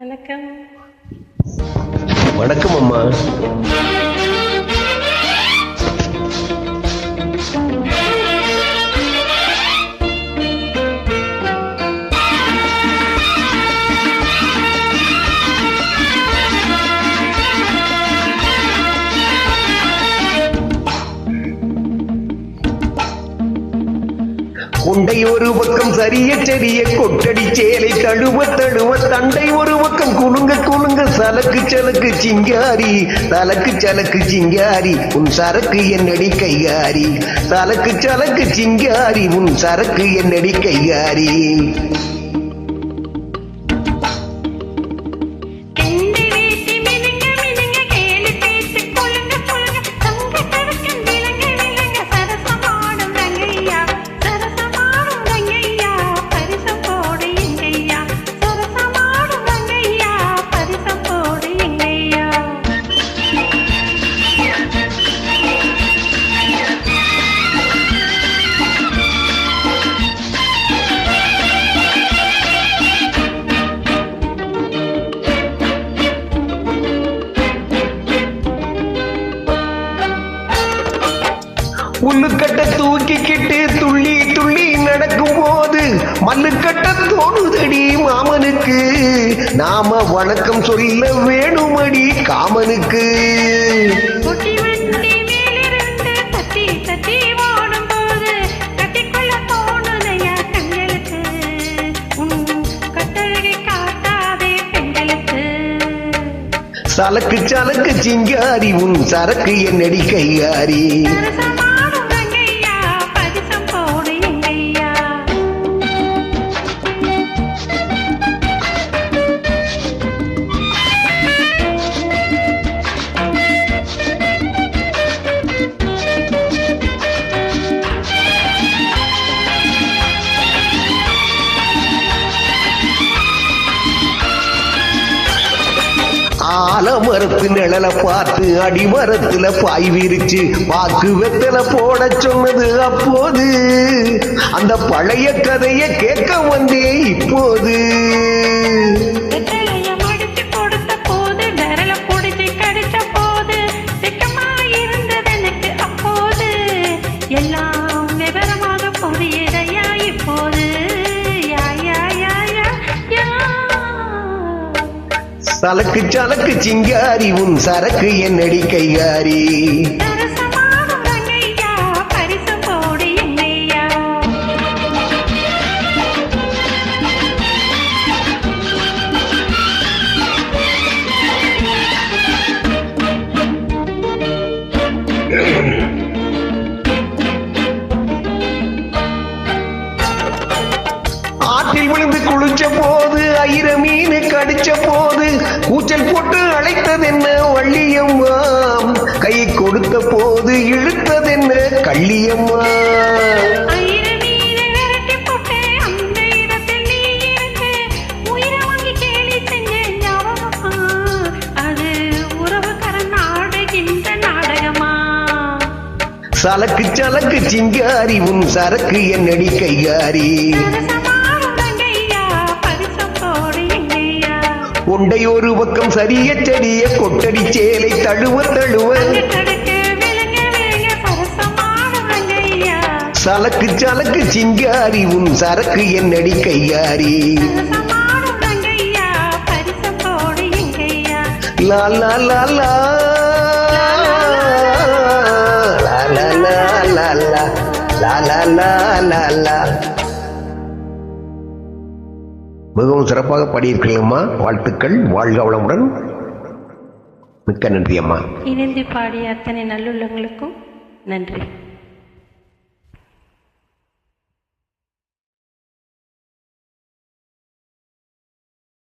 வணக்கம். வணக்கம் அம்மா. குண்டை ஒரு பக்கம் சரிய செடிய கொட்டடி சேலை தழுவ தழுவ தண்டை ஒரு பக்கம் குலுங்க குலுங்க சலக்கு சலக்கு சிங்காரி சலக்கு சலக்கு சிங்காரி உன் சரக்கு என்னடி கைகாரி சலக்கு சலக்கு சிங்காரி உன் சரக்கு என்னடி கைகாரி. புல்லுக்கட்ட தூக்கிக்கிட்டு துள்ளி துள்ளி நடக்கும் போது மல்லுக்கட்ட தோணுதடி மாமனுக்கு நாம வணக்கம் சொல்ல வேணுமடி காமனுக்கு. சலக்கு சலக்கு சிங்காரி உன் சரக்கு என்னடி கைகாரி. ஆலமரத்து நிழல பார்த்து அடிமரத்துல பாய் விரிச்சு பாக்கு வெத்தல போட சொன்னது அப்போது அந்த பழைய கதைய கேட்க வந்தே இப்போது. சலக்கு சலக்கு சிங்காரி உன் சரக்கு என்னடி கைகாரி. ஆற்றில் விழுந்து குளிச்ச போது ஐர மீன் கடிச்ச போது கூச்சல் போட்டு அழைத்ததென்ன வள்ளியம்மா கை கொடுத்த போது இழுத்ததென்ன கள்ளியம்மா. சலக்கு சலக்கு சிங்காரி உன் சரக்கு என்னடி கைகாரி. கொண்டை ஒரு பக்கம் சரிய செடிய கொட்டடி சேலை தழுவ தழுவ சலக்கு சலக்கு சிங்காரி உன் சரக்கு என்னடி கைகாரி. லா லா லா லா லா லா லா லா லா லா லா லா. மிகவும் சிறப்பாக பாடியிருக்கிறீங்கம்மா, வாழ்த்துக்கள், வாழ்க வளமுடன். மிக்க நன்றி அம்மா. இணைந்து பாடிய அத்தனை நல்லுள்ளங்களுக்கும் நன்றி.